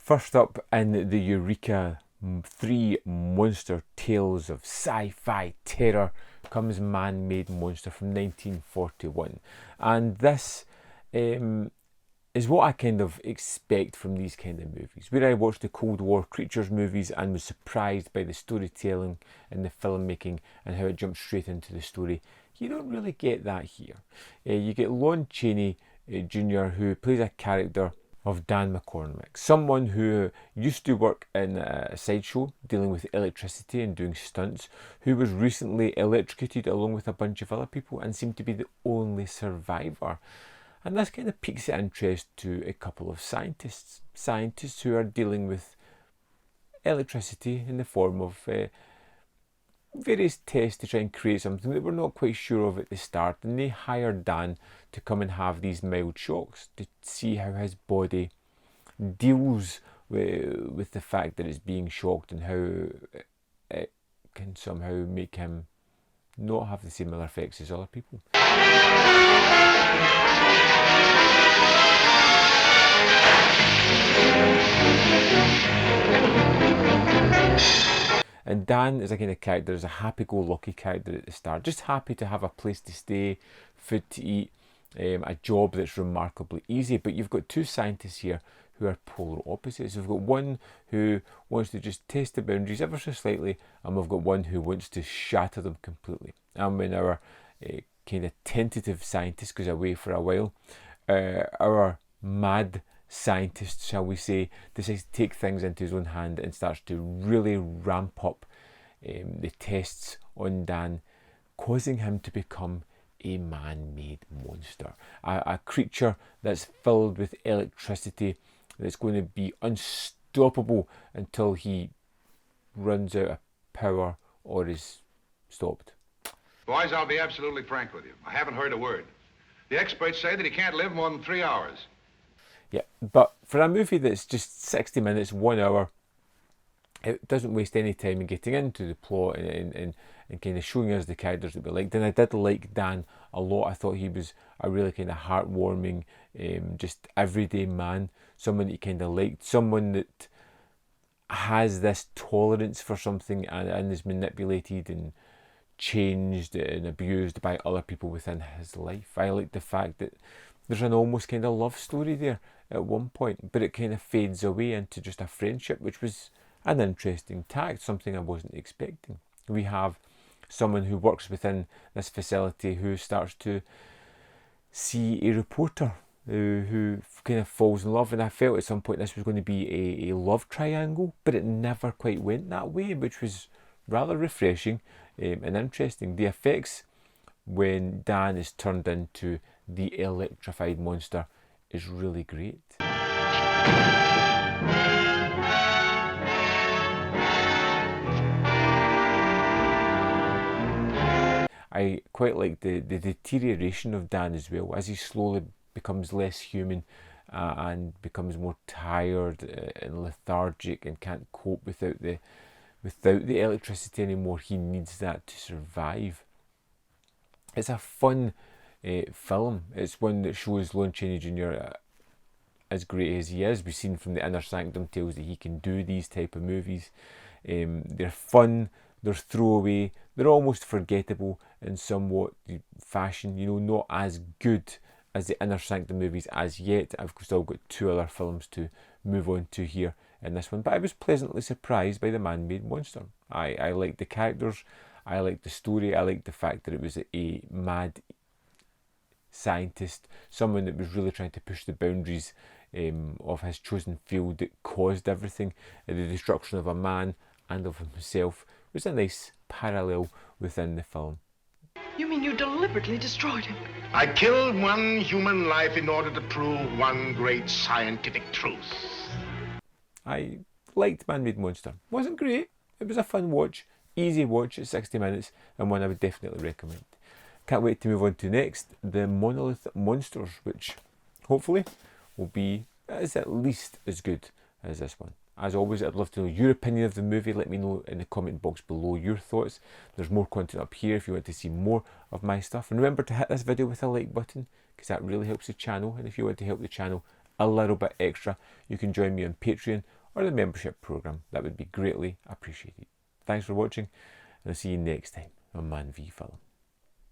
First up in the Eureka 3 monster tales of sci-fi terror comes Man-Made Monster from 1941, and this is what I kind of expect from these kind of movies. Where I watched the Cold War creatures movies and was surprised by the storytelling and the filmmaking and how it jumped straight into the story, you don't really get that here. You get Lon Chaney Jr., who plays a character of Dan McCormick, someone who used to work in a sideshow dealing with electricity and doing stunts, who was recently electrocuted along with a bunch of other people and seemed to be the only survivor. And this kind of piques the interest to a couple of scientists who are dealing with electricity in the form of various tests to try and create something that we're not quite sure of at the start, and they hire Dan to come and have these mild shocks to see how his body deals with the fact that it's being shocked and how it can somehow make him not have the similar effects as other people. And Dan is a kind of character, is a happy-go-lucky character at the start, just happy to have a place to stay, food to eat, a job that's remarkably easy. But you've got two scientists here who are polar opposites. We've got one who wants to just test the boundaries ever so slightly, and we've got one who wants to shatter them completely. And when our kind of tentative scientist goes away for a while, our mad scientist, shall we say, decides to take things into his own hand and starts to really ramp up the tests on Dan, causing him to become a man-made monster, a creature that's filled with electricity that's going to be unstoppable until he runs out of power or is stopped. Boys, I'll be absolutely frank with you. I haven't heard a word. The experts say that he can't live more than 3 hours. Yeah, but for a movie that's just 60 minutes, 1 hour, it doesn't waste any time in getting into the plot and kind of showing us the characters that we liked. And I did like Dan a lot. I thought he was a really kind of heartwarming, just everyday man, someone that you kind of liked, someone that has this tolerance for something and is manipulated and changed and abused by other people within his life. I like the fact that there's an almost kind of love story there at one point, but it kind of fades away into just a friendship, which was an interesting tact, something I wasn't expecting. We have someone who works within this facility who starts to see a reporter who kind of falls in love, and I felt at some point this was going to be a love triangle, but it never quite went that way, which was rather refreshing and interesting. The effects when Dan is turned into the electrified monster is really great. I quite like the deterioration of Dan as well, as he slowly becomes less human and becomes more tired and lethargic and can't cope without the electricity anymore. He needs that to survive. It's a fun film. It's one that shows Lon Chaney Jr. As great as he is. We've seen from the Inner Sanctum tales that he can do these type of movies. They're fun, they're throwaway, they're almost forgettable in somewhat fashion, not as good as the Inner Sanctum movies as yet. I've still got 2 other films to move on to here in this one, but I was pleasantly surprised by the Man-Made Monster. I liked the characters, I liked the story, I liked the fact that it was a mad scientist, someone that was really trying to push the boundaries of his chosen field that caused everything. The destruction of a man and of himself was a nice parallel within the film. You mean you deliberately destroyed him? I killed one human life in order to prove one great scientific truth. I liked Man-Made Monster. Wasn't great. It was a fun watch, easy watch at 60 minutes, and one I would definitely recommend. Can't wait to move on to next, the Monolith Monsters, which hopefully will be at least as good as this one. As always, I'd love to know your opinion of the movie. Let me know in the comment box below your thoughts. There's more content up here if you want to see more of my stuff. And remember to hit this video with a like button, because that really helps the channel. And if you want to help the channel a little bit extra, you can join me on Patreon or the membership program. That would be greatly appreciated. Thanks for watching, and I'll see you next time on Man v Film.